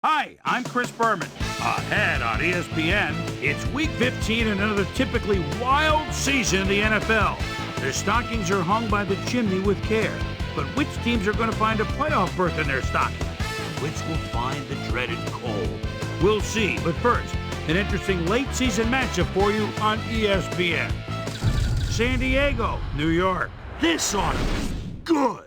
Hi, I'm Chris Berman. Ahead on ESPN, it's Week 15 and another typically wild season in the NFL. Their stockings are hung by the chimney with care. But which teams are going to find a playoff berth in their stockings? Which will find the dreaded cold? We'll see. But first, an interesting late season matchup for you on ESPN. San Diego, New York. This ought to be good.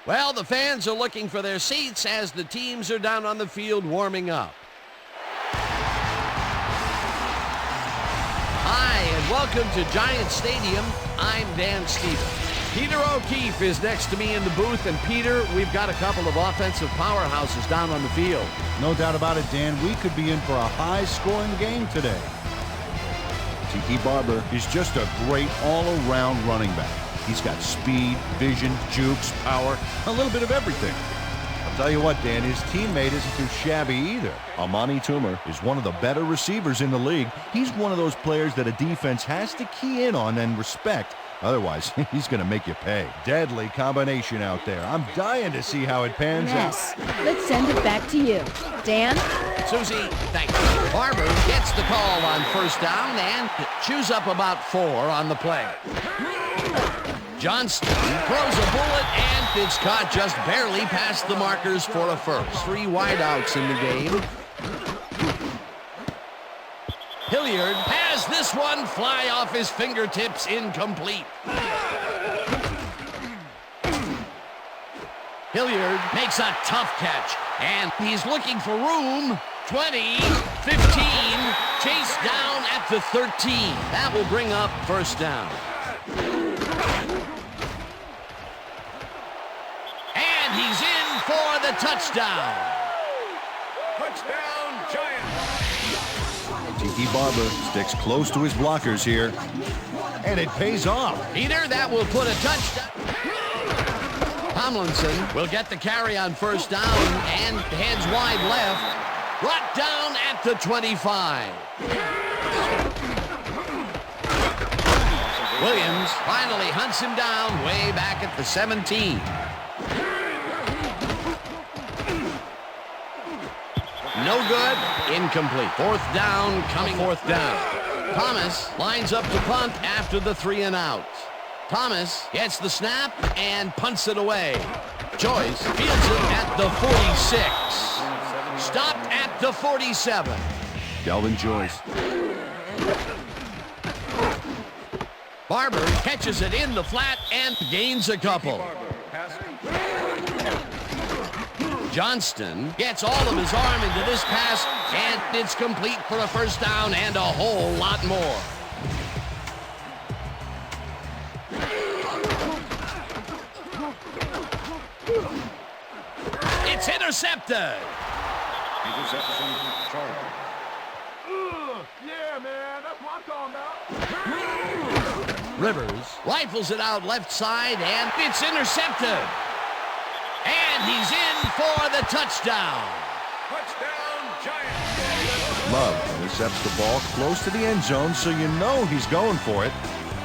Well, the fans are looking for their seats as the teams are down on the field warming up. Hi, and welcome to Giant Stadium. I'm Dan Stevens. Peter O'Keefe is next to me in the booth, and Peter, we've got a couple of offensive powerhouses down on the field. No doubt about it, Dan. We could be in for a high-scoring game today. Tiki Barber is just a great all-around running back. He's got speed, vision, jukes, power, a little bit of everything. I'll tell you what, Dan, his teammate isn't too shabby either. Amani Toomer is one of the better receivers in the league. He's one of those players that a defense has to key in on and respect. Otherwise, he's going to make you pay. Deadly combination out there. I'm dying to see how it pans out. Let's send it back to you. Dan? Susie, thank you. Barber gets the call on first down and chews up about 4 on the play. Johnston throws a bullet, and it's caught just barely past the markers for a first. 3 wideouts in the game. Hilliard has this one fly off his fingertips, incomplete. Hilliard makes a tough catch, and he's looking for room. 20, 15, chased down at the 13. That will bring up first down. And he's in for the touchdown. Touchdown, Giants. Tiki Barber sticks close to his blockers here, and it pays off. Peter, that will put a touchdown. Tomlinson will get the carry on first down and heads wide left. Brought down at the 25. Williams finally hunts him down way back at the 17. No good. Incomplete. Fourth down coming. Fourth down. Thomas lines up to punt after the 3 and out. Thomas gets the snap and punts it away. Joyce fields it at the 46. Stopped at the 47. Delvin Joyce. Barber catches it in the flat and gains a couple. Johnston gets all of his arm into this pass, and it's complete for a first down and a whole lot more. It's intercepted. Interception, Charlie. Yeah, man, that's what I'm talking about. Rivers rifles it out left side, and it's intercepted. And he's in for the touchdown. Touchdown, Giants. Love intercepts the ball close to the end zone, so you know he's going for it.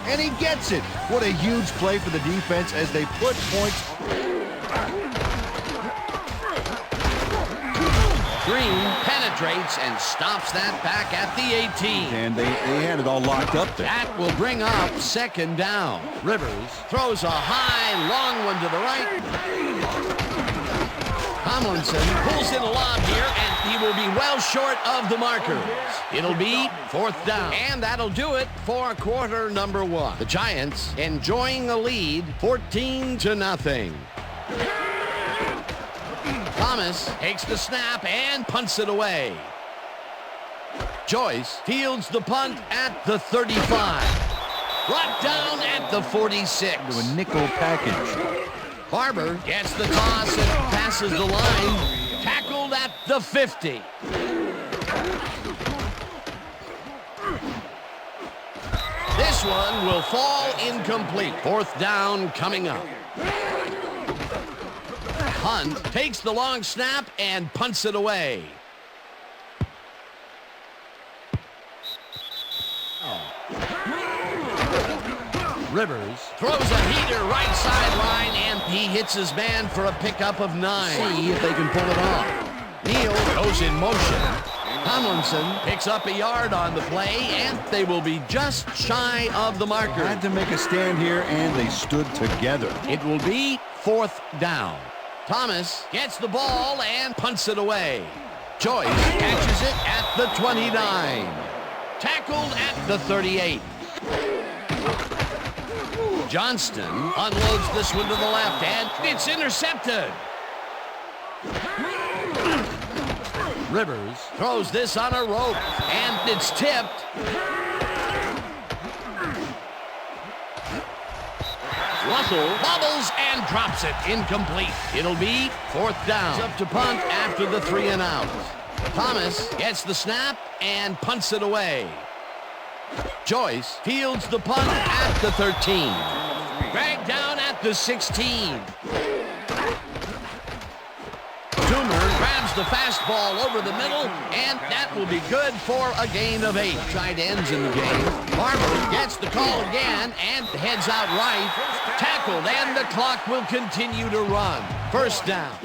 And he gets it. What a huge play for the defense as they put points. Green penetrates and stops that back at the 18. And they had it all locked up there. That will bring up second down. Rivers throws a high, long one to the right. Tomlinson pulls in a lob here, and he will be well short of the markers. It'll be fourth down. And that'll do it for quarter number 1. The Giants enjoying a lead, 14-0. Thomas takes the snap and punts it away. Joyce fields the punt at the 35. Brought down at the 46. To a nickel package. Barber gets the toss and passes the line. Tackled at the 50. This one will fall incomplete. Fourth down coming up. Hunt takes the long snap and punts it away. Rivers throws a heater right sideline, and he hits his man for a pickup of 9. See if they can pull it off. Neal goes in motion. Tomlinson picks up a yard on the play, and they will be just shy of the marker. Had to make a stand here, and they stood together. It will be 4th down. Thomas gets the ball and punts it away. Joyce catches it at the 29. Tackled at the 38. Johnston unloads this one to the left, and it's intercepted. Rivers throws this on a rope, and it's tipped. Russell bobbles and drops it incomplete. It'll be 4th down. It's up to punt after the 3 and out. Thomas gets the snap and punts it away. Joyce fields the punt at the 13. Dragged down at the 16. Toomer grabs the fastball over the middle, and that will be good for a gain of 8. Tight ends in the game. Barber gets the call again and heads out right. Tackled, and the clock will continue to run. 1st down.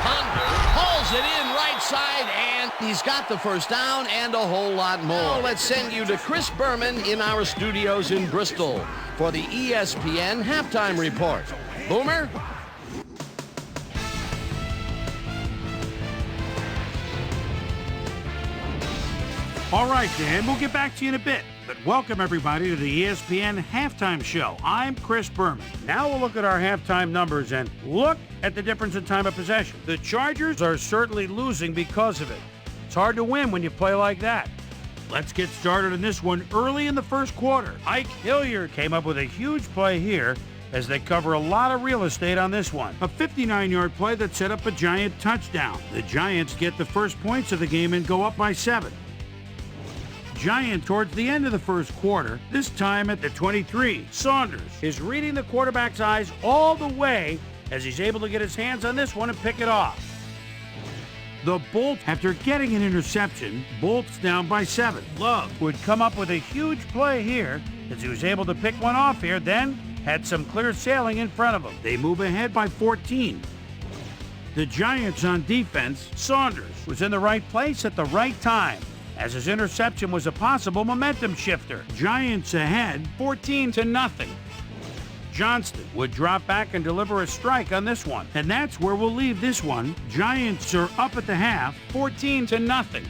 Hunter hauls it in right side, and he's got the 1st down and a whole lot more. Now let's send you to Chris Berman in our studios in Bristol for the ESPN Halftime Report. Boomer? All right, Dan, we'll get back to you in a bit. But welcome, everybody, to the ESPN Halftime Show. I'm Chris Berman. Now we'll look at our halftime numbers and look at the difference in time of possession. The Chargers are certainly losing because of it. It's hard to win when you play like that. Let's get started on this one early in the 1st quarter. Ike Hilliard came up with a huge play here as they cover a lot of real estate on this one. A 59-yard play that set up a Giant touchdown. The Giants get the first points of the game and go up by 7. Giant towards the end of the 1st quarter, this time at the 23. Saunders is reading the quarterback's eyes all the way as he's able to get his hands on this one and pick it off. The Bolts, after getting an interception, Bolts down by 7. Love would come up with a huge play here as he was able to pick one off here, then had some clear sailing in front of him. They move ahead by 14. The Giants on defense, Saunders was in the right place at the right time, as his interception was a possible momentum shifter. Giants ahead 14-0. Johnston would drop back and deliver a strike on this one. And that's where we'll leave this one. Giants are up at the half 14-0.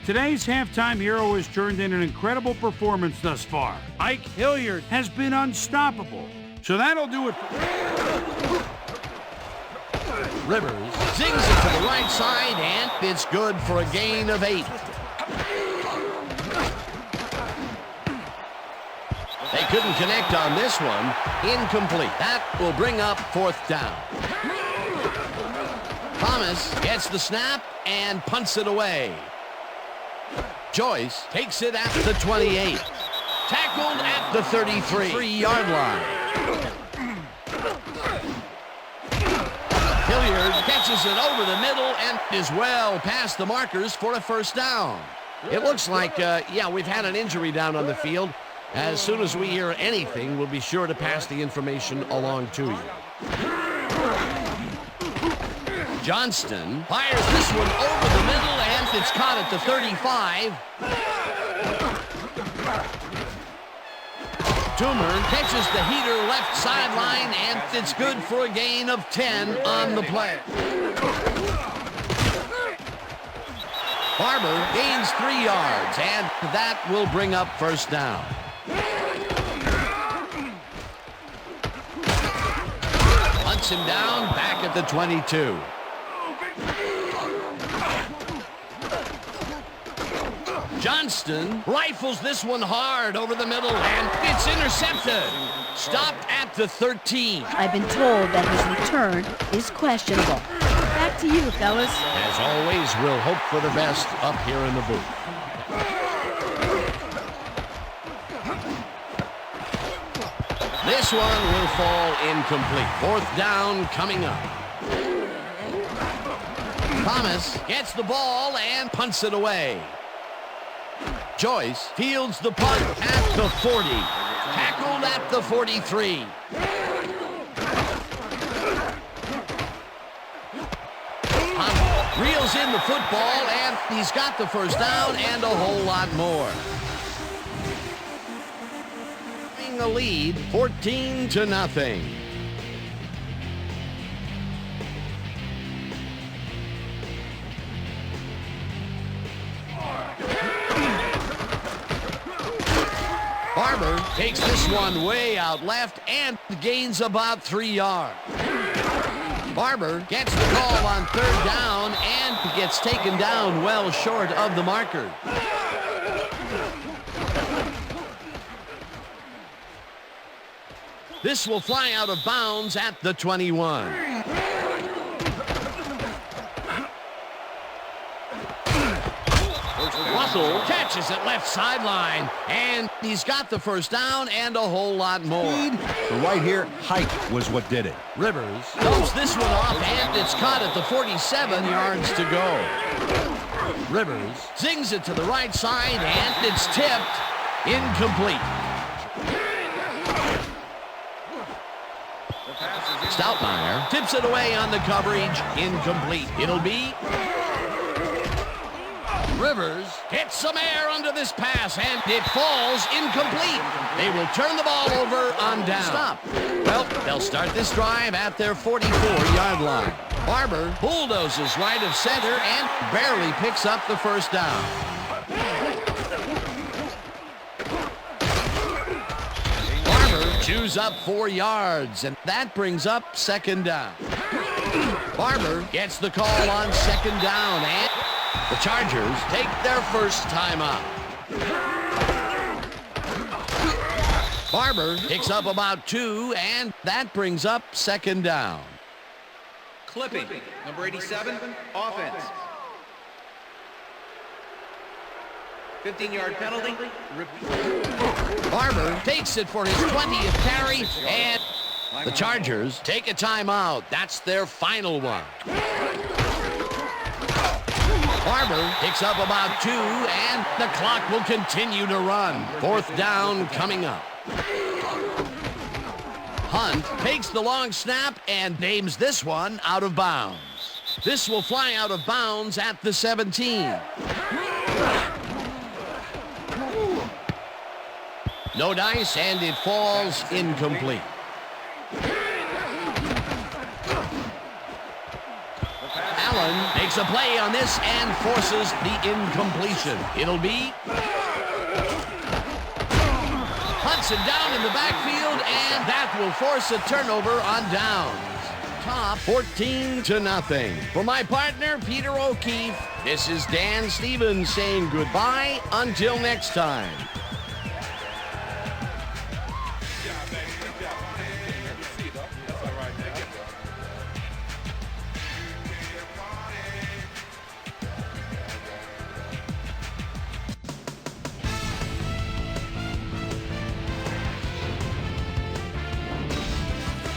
Today's halftime hero has turned in an incredible performance thus far. Ike Hilliard has been unstoppable. So that'll do it for... Rivers zings it to the right side, and it's good for a gain of 8. They couldn't connect on this one. Incomplete. That will bring up 4th down. Thomas gets the snap and punts it away. Joyce takes it at the 28. Tackled at the 33-yard line. Hilliard catches it over the middle and is well past the markers for a 1st down. It looks like, we've had an injury down on the field. As soon as we hear anything, we'll be sure to pass the information along to you. Johnston fires this one over the middle, and it's caught at the 35. Toomer catches the heater left sideline, and it's good for a gain of 10 on the play. Barber gains 3 yards, and that will bring up 1st down. Hunts him down back at the 22. Johnston rifles this one hard over the middle, and it's intercepted. Stopped at the 13. I've been told that his return is questionable. Back to you, fellas. As always, we'll hope for the best up here in the booth. This one will fall incomplete. 4th down coming up. Thomas gets the ball and punts it away. Joyce fields the punt at the 40. Tackled at the 43. Reels in the football, and he's got the first down and a whole lot more. A lead, 14-0. Barber takes this one way out left and gains about 3 yards. Barber gets the call on third down and gets taken down well short of the marker. This will fly out of bounds at the 21. Russell catches it left sideline, and he's got the first down and a whole lot more. But right here, height was what did it. Rivers dumps this one off, and it's caught at the 47 yards to go. Rivers zings it to the right side, and it's tipped. Incomplete. Stoutmeyer tips it away on the coverage. Incomplete. It'll be Rivers gets some air under this pass, and it falls incomplete. They will turn the ball over on down. Stop. Well, they'll start this drive at their 44-yard line. Barber bulldozes right of center and barely picks up the first down. Barber chews up 4 yards, and that brings up second down. Barber gets the call on second down, and the Chargers take their first timeout. Barber picks up about 2, and that brings up second down. Clipping, number 87, offense. 15-yard penalty. Barber takes it for his 20th carry, and the Chargers take a timeout. That's their final one. Barber picks up about 2, and the clock will continue to run. Fourth down coming up. Hunt takes the long snap and names this one out of bounds. This will fly out of bounds at the 17. No dice, and it falls incomplete. Allen makes a play on this and forces the incompletion. It'll be Hudson down in the backfield, and that will force a turnover on downs. Top 14-0. For my partner, Peter O'Keefe, this is Dan Stevens saying goodbye until next time.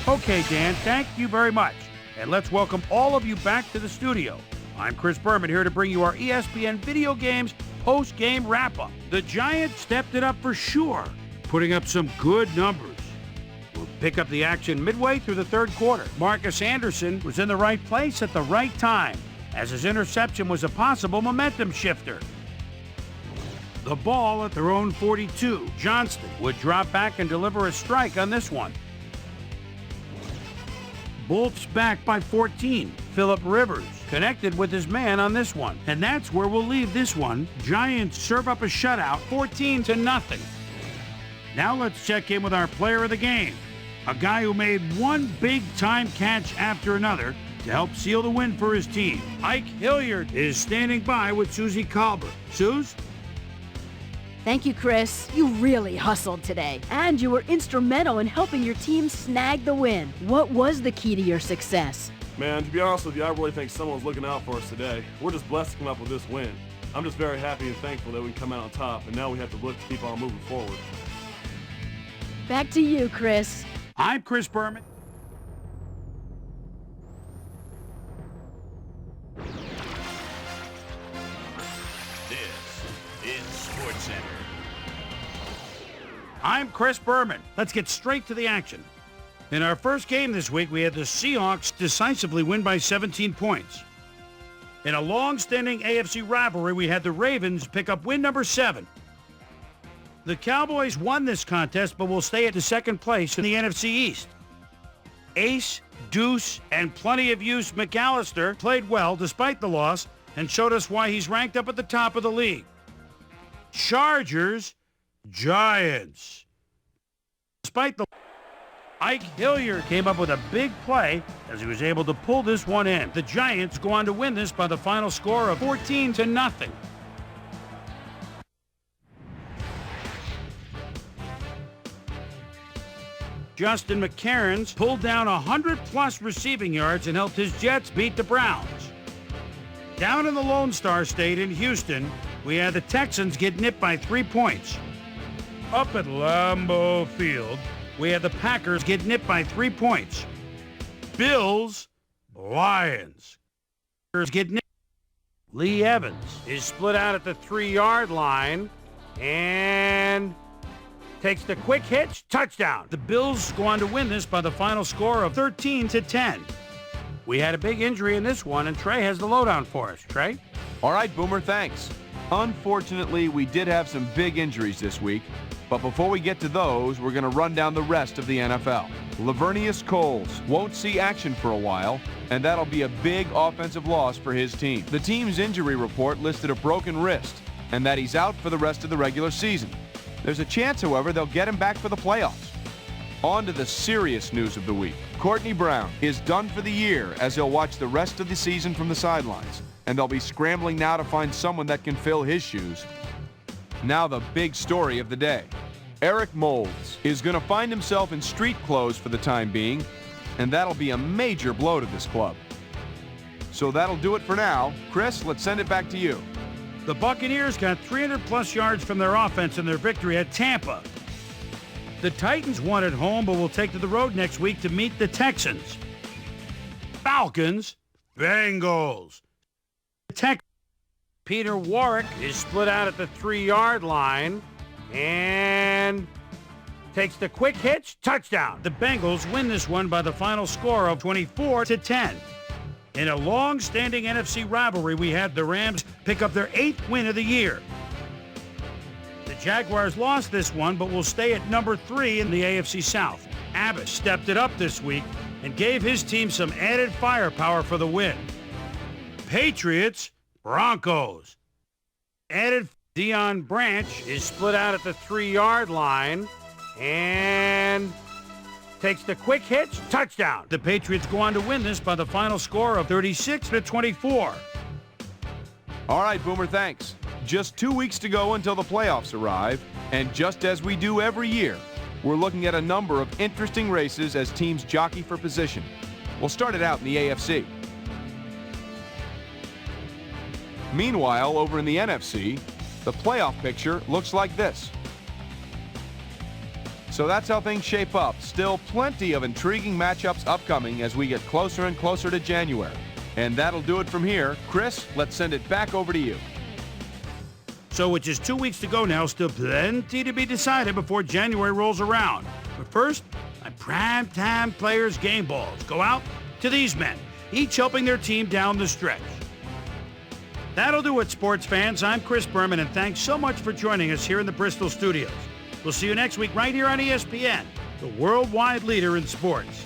Okay, Dan, thank you very much. And let's welcome all of you back to the studio. I'm Chris Berman here to bring you our ESPN Video Games post-game wrap-up. The Giants stepped it up for sure, putting up some good numbers. We'll pick up the action midway through the third quarter. Marcus Anderson was in the right place at the right time, as his interception was a possible momentum shifter. The ball at their own 42. Johnston would drop back and deliver a strike on this one. Bolts back by 14. Phillip Rivers connected with his man on this one. And that's where we'll leave this one. Giants serve up a shutout, 14-0. Now let's check in with our player of the game. A guy who made one big-time catch after another to help seal the win for his team. Ike Hilliard is standing by with Susie Colbert. Suze? Thank you, Chris. You really hustled today, and you were instrumental in helping your team snag the win. What was the key to your success? Man, to be honest with you, I really think someone's looking out for us today. We're just blessed to come up with this win. I'm just very happy and thankful that we can come out on top, and now we have to look to keep on moving forward. Back to you, Chris. I'm Chris Berman. I'm Chris Berman. Let's get straight to the action. In our first game this week, we had the Seahawks decisively win by 17 points. In a long-standing AFC rivalry, we had the Ravens pick up win number 7. The Cowboys won this contest, but will stay at the second place in the NFC East. Ace, Deuce, and plenty of use McAllister played well despite the loss and showed us why he's ranked up at the top of the league. Chargers, Giants. Despite the Ike Hilliard came up with a big play as he was able to pull this one in. The Giants go on to win this by the final score of 14-0. Justin McCarron's pulled down 100-plus receiving yards and helped his Jets beat the Browns. Down in the Lone Star State in Houston, we had the Texans get nipped by 3 points. Up at Lambeau Field, we had the Packers get nipped by 3 points. Bills, Lions. Get nipped. Lee Evans is split out at the 3-yard line and takes the quick hitch, touchdown. The Bills go on to win this by the final score of 13-10. We had a big injury in this one, and Trey has the lowdown for us. Trey? All right, Boomer, thanks. Unfortunately, we did have some big injuries this week, but before we get to those, we're going to run down the rest of the NFL. Lavernius Coles won't see action for a while, and that'll be a big offensive loss for his team. The team's injury report listed a broken wrist, and that he's out for the rest of the regular season. There's a chance, however, they'll get him back for the playoffs. On to the serious news of the week. Courtney Brown is done for the year as he'll watch the rest of the season from the sidelines, and they'll be scrambling now to find someone that can fill his shoes. Now the big story of the day. Eric Moulds is going to find himself in street clothes for the time being, and that'll be a major blow to this club. So that'll do it for now. Chris, let's send it back to you. The Buccaneers got 300-plus yards from their offense in their victory at Tampa. The Titans won at home, but will take to the road next week to meet the Texans. Falcons, Bengals. Peter Warwick is split out at the 3-yard line and takes the quick hitch, touchdown. The Bengals win this one by the final score of 24-10. In a long-standing NFC rivalry, we had the Rams pick up their 8th win of the year. The Jaguars lost this one, but will stay at number 3 in the AFC South. Abbott stepped it up this week and gave his team some added firepower for the win. Patriots, Broncos. Added Deion Branch is split out at the 3-yard line and takes the quick hitch, touchdown. The Patriots go on to win this by the final score of 36-24. All right, Boomer, thanks. Just 2 weeks to go until the playoffs arrive, and just as we do every year, we're looking at a number of interesting races as teams jockey for position. We'll start it out in the AFC. Meanwhile, over in the NFC, the playoff picture looks like this. So that's how things shape up. Still plenty of intriguing matchups upcoming as we get closer and closer to January. And that'll do it from here. Chris, let's send it back over to you. So with just 2 weeks to go now, still plenty to be decided before January rolls around. But first, my primetime players' game balls go out to these men, each helping their team down the stretch. That'll do it, sports fans. I'm Chris Berman, and thanks so much for joining us here in the Bristol studios. We'll see you next week right here on ESPN, the worldwide leader in sports.